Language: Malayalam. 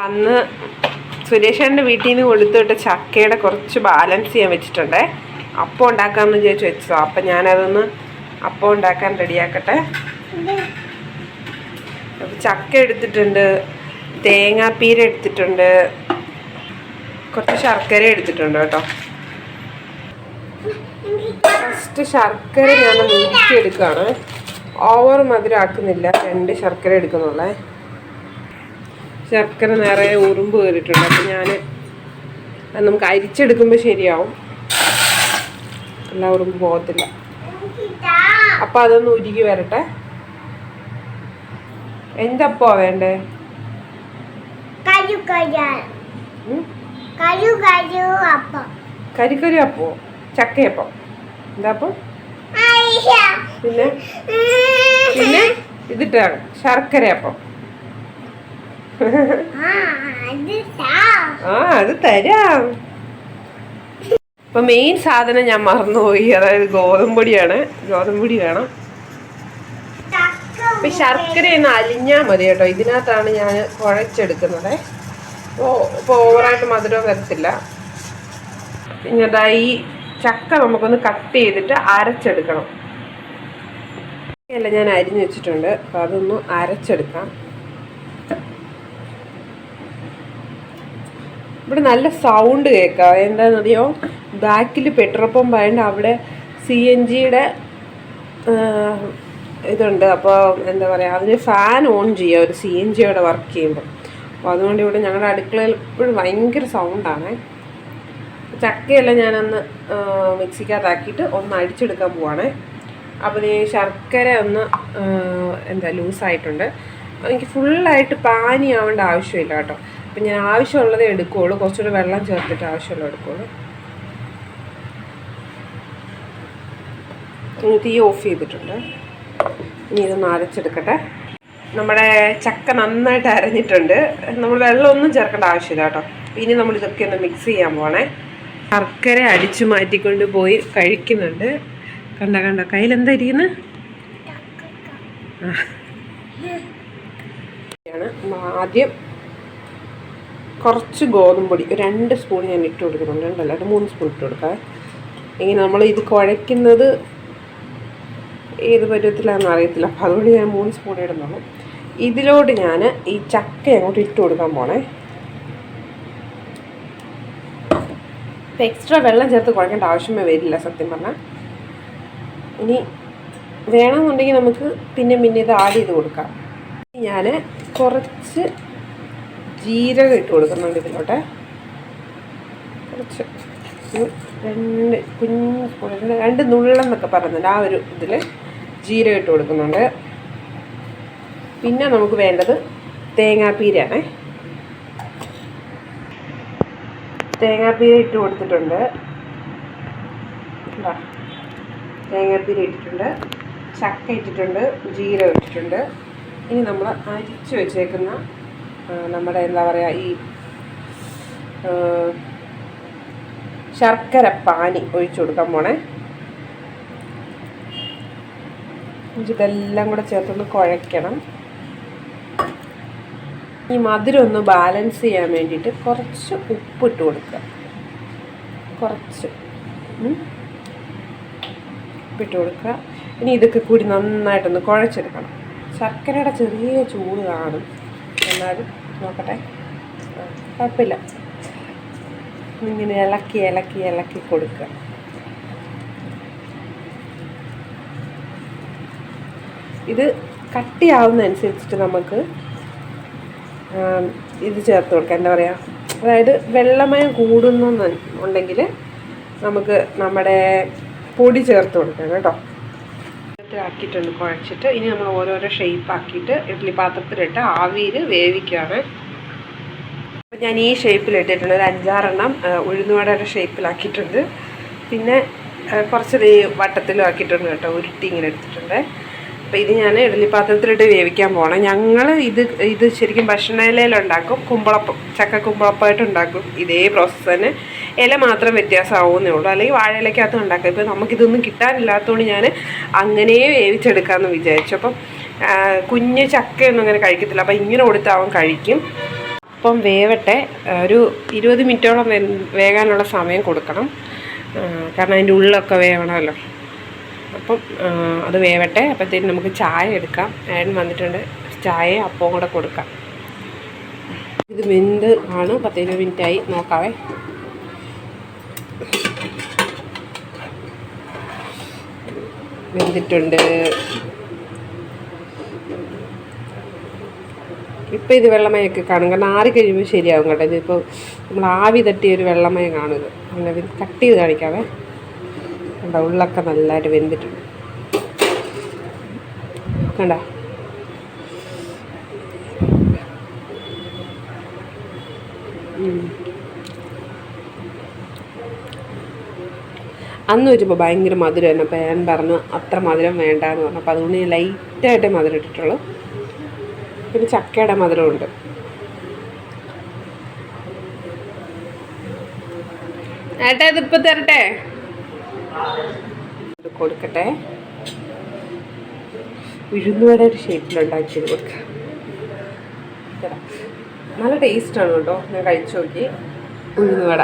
അന്ന് സുരേഷേൻ്റെ വീട്ടിൽ നിന്ന് കൊടുത്തുവിട്ട ചക്കയുടെ കുറച്ച് ബാലൻസ് ചെയ്യാൻ വെച്ചിട്ടുണ്ടേ. അപ്പം ഉണ്ടാക്കാമെന്ന് വിചാരിച്ച് വെച്ചോ. അപ്പം ഞാനതൊന്ന് അപ്പം ഉണ്ടാക്കാൻ റെഡിയാക്കട്ടെ. അപ്പം ചക്ക എടുത്തിട്ടുണ്ട്, തേങ്ങാപ്പീര എടുത്തിട്ടുണ്ട്, കുറച്ച് ശർക്കര എടുത്തിട്ടുണ്ട് കേട്ടോ. ഫസ്റ്റ് ശർക്കര ഞാൻ ഉരുക്കി എടുക്കുകയാണ്. ഓവർ മധുരം ആക്കുന്നില്ല, 2 ശർക്കര എടുക്കുന്നുള്ളേ. ശർക്കര നിറയെ ഉറുമ്പ് കയറിയിട്ടുണ്ട്. അപ്പം ഞാൻ അത് നമുക്ക് അരിച്ചെടുക്കുമ്പോൾ ശരിയാവും, എല്ലാ ഉറുമ്പ് പോകത്തില്ല. അപ്പം അതൊന്ന് ഉരുകി വരട്ടെ. എന്തപ്പോ വേണ്ടേ? കരിക്കരി അപ്പോ, ചക്കയപ്പം. എന്താപ്പം? പിന്നെ പിന്നെ ഇതിട്ടാണ് ശർക്കരയപ്പം. അത് തരാം. ഇപ്പൊ മെയിൻ സാധനം ഞാൻ മറന്നുപോയി, അതായത് ഗോതമ്പൊടിയാണ്. ഗോതമ്പൊടി വേണം. ഇപ്പൊ ശർക്കര ഒന്ന് അലിഞ്ഞാൽ മതി കേട്ടോ. ഇതിനകത്താണ് ഞാൻ കുഴച്ചെടുക്കുന്നത്. ഇപ്പോൾ ഓവറായിട്ട് മധുരം വരത്തില്ല. പിന്നെ ഈ ചക്ക നമുക്കൊന്ന് കട്ട് ചെയ്തിട്ട് അരച്ചെടുക്കണം. എല്ലാം ഞാൻ അരിഞ്ഞു വെച്ചിട്ടുണ്ട്. അപ്പം അതൊന്ന് അരച്ചെടുക്കാം. ഇവിടെ നല്ല സൗണ്ട് കേൾക്കാം. എന്താണെന്നറിയോ, ബാക്കിൽ പെട്രോൾ പമ്പ് ആയതുകൊണ്ട് അവിടെ CNGയുടെ ഇതുണ്ട്. അപ്പോൾ എന്താ പറയുക, അതിന് ഫാൻ ഓൺ ചെയ്യുക ഒരു CNGയുടെ വർക്ക് ചെയ്യുമ്പോൾ. അപ്പോൾ അതുകൊണ്ട് ഇവിടെ ഞങ്ങളുടെ അടുക്കളയിൽ എപ്പോഴും ഭയങ്കര സൗണ്ടാണ്. ചക്കയെല്ലാം ഞാനൊന്ന് മിക്സിക്കകത്താക്കിയിട്ട് ഒന്ന് അടിച്ചെടുക്കാൻ പോവാണ്. അപ്പോൾ ഈ ശർക്കര ഒന്ന് ലൂസായിട്ടുണ്ട്. എനിക്ക് ഫുള്ളായിട്ട് പാനി ആവേണ്ട ആവശ്യമില്ല കേട്ടോ. അപ്പം ഞാൻ ആവശ്യമുള്ളതേ എടുക്കുകയുള്ളൂ. കുറച്ചുകൂടി വെള്ളം ചേർത്തിട്ട് ആവശ്യമുള്ളത് എടുക്കുകയുള്ളൂ. തീ ഓഫ് ചെയ്തിട്ടുണ്ട്. ഇനി ഇതൊന്ന് അരച്ചെടുക്കട്ടെ. നമ്മുടെ ചക്ക നന്നായിട്ട് അരഞ്ഞിട്ടുണ്ട്. നമ്മൾ വെള്ളമൊന്നും ചേർക്കേണ്ട ആവശ്യമില്ല കേട്ടോ. ഇനി നമ്മൾ ഇതൊക്കെ ഒന്ന് മിക്സ് ചെയ്യാൻ പോകണേ. ശർക്കര അടിച്ചു മാറ്റിക്കൊണ്ട് പോയി കഴിക്കുന്നുണ്ട്. കണ്ടോ കയ്യിലെന്താ ഇരിക്കുന്നത്? ആദ്യം കുറച്ച് ഗോതമ്പൊടി 2 സ്പൂൺ ഞാൻ ഇട്ട് കൊടുക്കുന്നുണ്ട്. 2 അല്ല 3 സ്പൂൺ ഇട്ട് കൊടുക്കാം. ഇങ്ങനെ നമ്മൾ ഇത് കുഴയ്ക്കുന്നത് ഏത് പരുവത്തിലാണെന്ന് അറിയത്തില്ല. അപ്പോൾ അതുകൊണ്ട് ഞാൻ 3 സ്പൂൺ ഇടുന്നുള്ളൂ. ഇതിലോട്ട് ഞാൻ ഈ ചക്ക അങ്ങോട്ട് ഇട്ട് കൊടുക്കാൻ പോണേ. ഇപ്പം എക്സ്ട്രാ വെള്ളം ചേർത്ത് കുഴക്കേണ്ട ആവശ്യമേ വരില്ല സത്യം പറഞ്ഞാൽ. ഇനി വേണമെന്നുണ്ടെങ്കിൽ നമുക്ക് പിന്നെ ഇത് ആഡ് ചെയ്ത് കൊടുക്കാം. ഞാൻ കുറച്ച് ജീരകം ഇട്ട് കൊടുക്കുന്നുണ്ട് ഇതിലോട്ട്. കുറച്ച് 2 കുഞ്ഞ് സ്പൂൺ, 2 നുള്ളെന്നൊക്കെ പറയുന്നുണ്ട്. ആ ഒരു ഇതിൽ ജീരകം ഇട്ട് കൊടുക്കുന്നുണ്ട്. പിന്നെ നമുക്ക് വേണ്ടത് തേങ്ങാപ്പീരയാണ്. തേങ്ങാപ്പീര ഇട്ട് കൊടുത്തിട്ടുണ്ട്. തേങ്ങാപ്പീര ഇട്ടിട്ടുണ്ട്, ചക്ക ഇട്ടിട്ടുണ്ട്, ജീരകം ഇട്ടിട്ടുണ്ട്. ഇനി നമ്മൾ അരിച്ച് വെച്ചേക്കുന്ന നമ്മുടെ എന്താ പറയുക, ഈ ശർക്കര പാനി ഒഴിച്ചു കൊടുക്കാൻ പോണേ. ഇതെല്ലാം കൂടെ ചേർത്തൊന്ന് കുഴയ്ക്കണം. ഈ മധുരം ഒന്ന് ബാലൻസ് ചെയ്യാൻ വേണ്ടിയിട്ട് കുറച്ച് ഉപ്പിട്ട് കൊടുക്കുക. കുറച്ച് ഉപ്പിട്ട് കൊടുക്കുക. ഇനി ഇതൊക്കെ കൂടി നന്നായിട്ടൊന്ന് കുഴച്ചെടുക്കണം. ശർക്കരയുടെ ചെറിയ ചൂട് കാണും, എന്നാലും നോക്കട്ടെ, കുഴപ്പമില്ല. ഇങ്ങനെ ഇളക്കി ഇളക്കി ഇളക്കി കൊടുക്കുക. ഇത് കട്ടിയാവുന്നതനുസരിച്ചിട്ട് നമുക്ക് ഇത് ചേർത്ത് കൊടുക്കാം. എന്താ പറയുക, അതായത് വെള്ളമയം കൂടുന്നുണ്ടെങ്കിൽ നമുക്ക് നമ്മുടെ പൊടി ചേർത്ത് കൊടുക്കാം കേട്ടോ. ആക്കിയിട്ടുണ്ട് കുഴച്ചിട്ട്. ഇനി നമ്മൾ ഓരോരോ ഷേപ്പ് ആക്കിയിട്ട് ഇഡ്ഡലി പാത്രത്തിലിട്ട് ആവിയിൽ വേവിക്കുകയാണ്. അപ്പം ഞാൻ ഈ ഷേപ്പിലിട്ടിട്ടുണ്ട്. ഒരു 5-6 എണ്ണം ഉഴുന്നുവടയുടെ ഷേപ്പിലാക്കിയിട്ടുണ്ട്. പിന്നെ കുറച്ച് വട്ടത്തിലും ആക്കിയിട്ടുണ്ട് കേട്ടോ. ഉരുട്ടി ഇങ്ങനെ എടുത്തിട്ടുണ്ട്. അപ്പോൾ ഇത് ഞാൻ ഇഡ്ഡലി പാത്രത്തിലിട്ട് വേവിക്കാൻ പോകണം. ഞങ്ങൾ ഇത് ശരിക്കും ഭക്ഷണയിലുണ്ടാക്കും. കുമ്പളപ്പം, ചക്ക കുമ്പളപ്പമായിട്ട് ഉണ്ടാക്കും. ഇതേ പ്രോസസ്സ് തന്നെ, ഇല മാത്രം വ്യത്യാസമാവുന്നേ ഉള്ളൂ. അല്ലെങ്കിൽ വാഴയിലക്കകത്തും ഉണ്ടാക്കും. ഇപ്പോൾ നമുക്കിതൊന്നും കിട്ടാനില്ലാത്തതുകൊണ്ട് ഞാൻ അങ്ങനെ വേവിച്ചെടുക്കാമെന്ന് വിചാരിച്ചു. അപ്പം കുഞ്ഞ് ചക്കയൊന്നും അങ്ങനെ കഴിക്കത്തില്ല. അപ്പം ഇങ്ങനെ കൊടുത്താൽ അവൻ കഴിക്കും. അപ്പം വേവട്ടെ. ഒരു 20 മിനിറ്റോളം വേകാനുള്ള സമയം കൊടുക്കണം. കാരണം അതിൻ്റെ ഉള്ളൊക്കെ വേവണമല്ലോ. അപ്പം അത് വേവട്ടെ. അപ്പോഴത്തേക്കും നമുക്ക് ചായ എടുക്കാം. ഏട്ടൻ വന്നിട്ടുണ്ട്. ചായ അപ്പവും കൂടെ കൊടുക്കാം. ഇത് വെന്ത് ആണ്. 10-20 മിനിറ്റായി. നോക്കാവേ. വെന്തിട്ടുണ്ട്. ഇപ്പം ഇത് വെള്ളമയൊക്കെ കാണും. കാരണം ആറി കഴിയുമ്പോൾ ശരിയാവും കേട്ടോ. ഇതിപ്പോൾ നമ്മൾ ആവി തട്ടിയൊരു വെള്ളമയം കാണുന്നത്. അങ്ങനെ കട്ട് ചെയ്ത് കാണിക്കാവേ. കണ്ടോ, ഉള്ളൊക്കെ നല്ലതായിട്ട് വെന്തിട്ടുണ്ട്. കണ്ടോ? അന്ന് വെച്ചപ്പോൾ ഭയങ്കര മധുരമായിരുന്നു. അപ്പോൾ ഞാൻ പറഞ്ഞു അത്ര മധുരം വേണ്ടാന്ന് പറഞ്ഞു. അപ്പോൾ അതുകൊണ്ട് ഞാൻ ലൈറ്റായിട്ടേ മധുരം ഇട്ടിട്ടുള്ളൂ. പിന്നെ ചക്കയുടെ മധുരമുണ്ട്. ഏട്ടാ ഇതിപ്പോൾ തരട്ടെ? കൊടുക്കട്ടെ. ഉഴുന്നുവട ഒരു ഷേപ്പിലുണ്ടാക്കിയത് കൊടുക്കാം. നല്ല ടേസ്റ്റാണ് കേട്ടോ. ഞാൻ കഴിച്ചു നോക്കി ഉഴുന്നുവട.